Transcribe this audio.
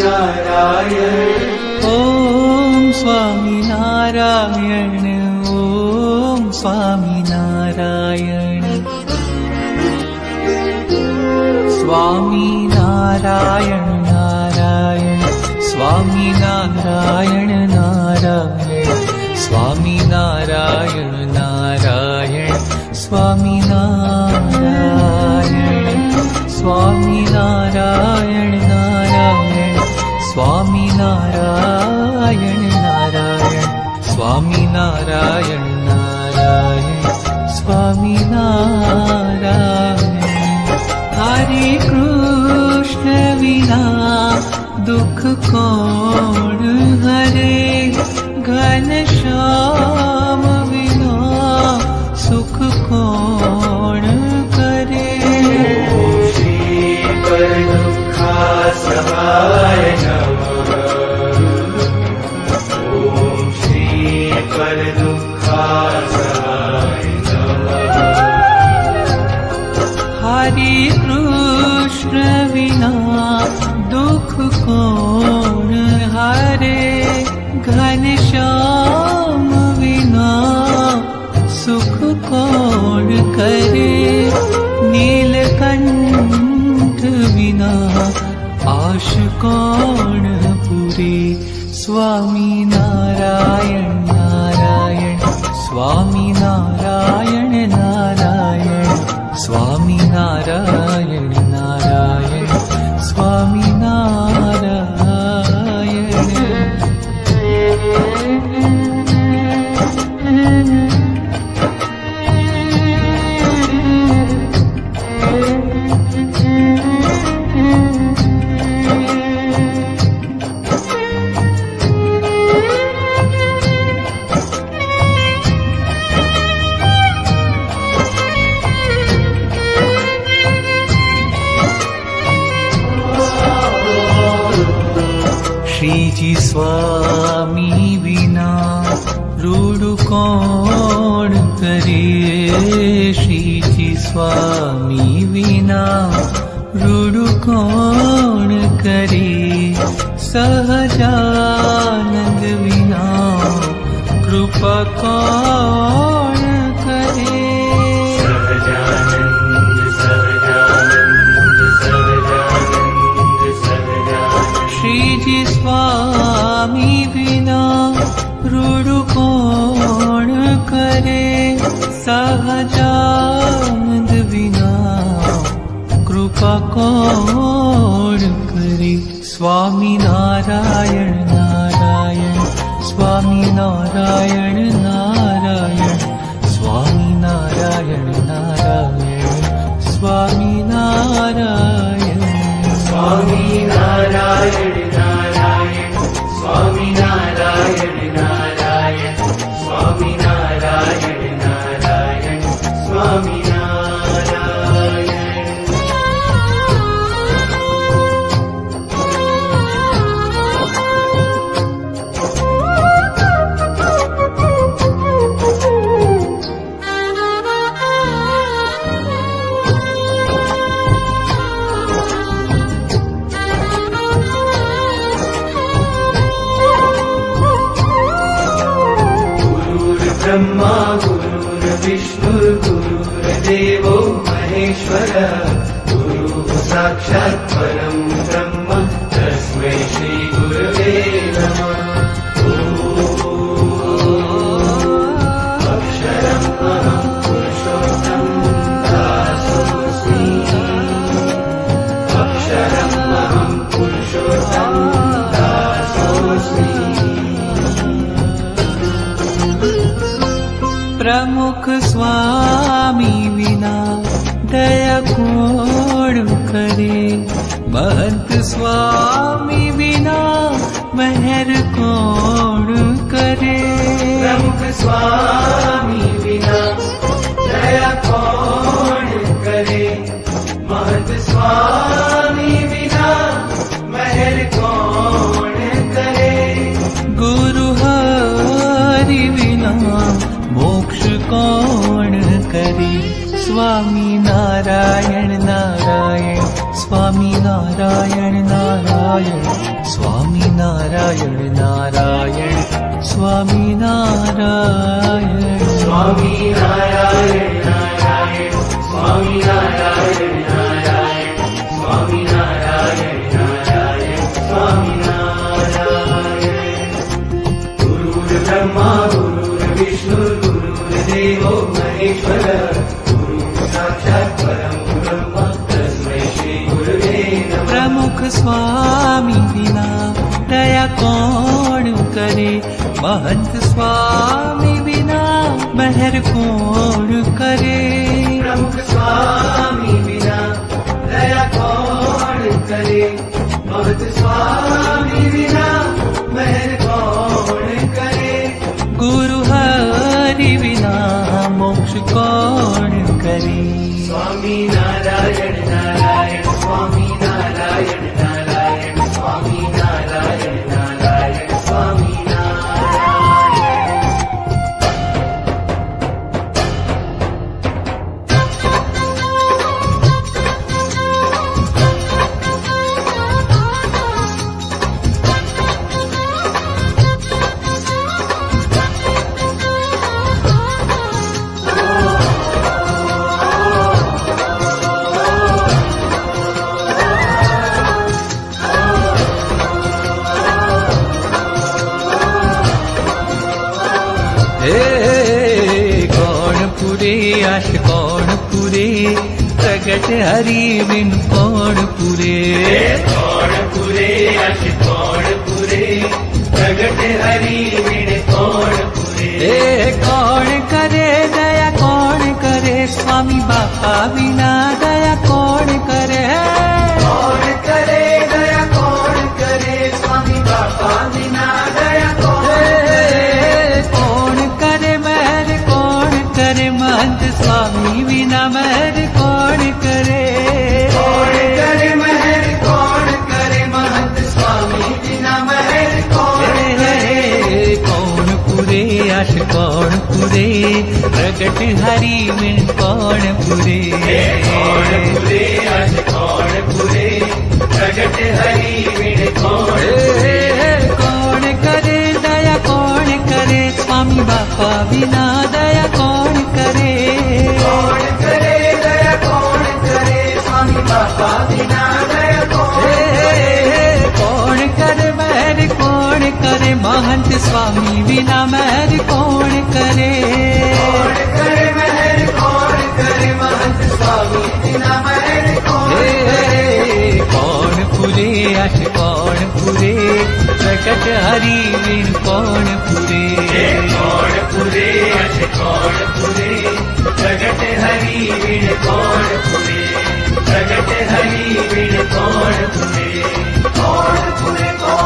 नारायण ओम स्वामी नारायण ओम स्वामी नारायण स्वामी नारायण नारायण स्वामी नारायण नारायण स्वामी नारायण नारायण स्वामी नारायण स्वामी नारायण नारायण स्वामी नारायण नारायण स्वामी नारायण नारायण स्वामी नारायण हरे कृष्ण विना दुख कौन हरे घनश्याम विना सुख कौन करे श्री पर दुःखासहाय नमः ओम श्री पर दुःखासहाय नमः हरे कृष्ण विना दुख कौन हरे घनश्याम विना सुख कौन करे नीलकंठ विना आश कौन पूरे स्वामी नारायण नारायण स्वामी नारायण नारायण स्वामी नारायण नारायण स्वामी श्री जी स्वामी विना रूढ़ कौन करे श्री जी स्वामी विना रूढ़ कौन करे सहजानंद विना कृपा कौन करे श्री जी स्वामी बिना रूढ़ कौन करे सहजानंद बिना कृपा कौन करे स्वामी नारायण नारायण स्वामी नारायण नारायण स्वामी नारायण नारायण स्वामी नारायण स्वामी नारायण नारायण स्वामी नारायण नारायण स्वामी नारायण नारायण स्वामी नारायण ब्रह्मा गुरुर्विष्णु गुरुर्देवो महेश्वर गुरुः साक्षात् परं ब्रह्म तस्मै श्री गुरवे नमः अक्षरम् अहं पुरुषोत्तमं दासोऽस्मि अक्षरम् अहं पुरुषोत्तमं दासोऽस्मि प्रमुख स्वामी विना दया कौन करे महंत स्वामी विना मेहर कौन करे प्रमुख स्वामी बिना दया कौन करे महंत स्वामी बिना मेहर कौन करे गुरु हरि बिना मोक्ष कौन करे स्वामी नारायण नारायण स्वामी नारायण नारायण नारायण स्वामी नारायण नारायण स्वामी नारायण स्वामी नारायण नारायण स्वामी नारायण नारायण स्वामी नारायण नारायण स्वामी नारायण गुरुर्ब्रह्मा गुरुर्विष्णु गुरुर्देवो महेश्वर गुरु साक्षात् परं ब्रह्म तस्मै श्री गुरुवे नमः प्रमुख स्वामी विना दया कौन करे महंत स्वामी बिना मेहर कौन करे प्रमुख स्वामी बिना दया कौन करे महत स्वामी बिना मेहर कौन करे गुरु हरि बिना मोक्ष कौन करे स्वामी नारायण नारायण स्वामी नारायण नारायण स्वामी नारायण नारायण स्वामी नारायण हे कौन पूरे आश कौन पूरे प्रगट हरि बिन कौन पूरे कौन पुरे अश कौन पुरे प्रगट हरि बिन कौन पुरे हे कौन करे दया कौन करे स्वामी बापा बिना दया कौन करे कौन करे दया कौन करे स्वामी बापा बिना दया कौन करे कौन करे महर कौन करे महंत स्वामी बिना महर कौन करे कौन करे महर कौन करे महंत स्वामी बिना महर कौन करे कौन पूरे आश कौन पूरे प्रगट हरि बिन कौन पूरे कौन पुरे अश कौन पुरे प्रगट हरि बिन कौन पुरे कौन करे दया कौन करे स्वामी बापा बिना दया कौन करे कौन करे दया कौन करे स्वामी बापा बिना दया कौन करे कौन करे महर कौन करे महंत स्वामी बिना महर कौन करे कौन करे महर कौन करे महंत स्वामी बिना महर कौन करे कौन पूरे आश कौन पूरे प्रकट हरि बिन कौन पूरे कौन पुरे अश कौन पुरे प्रगट हरि बिन कौन पुरे प्रगट हरि बिन कौन पुरे कौन पुरे कौन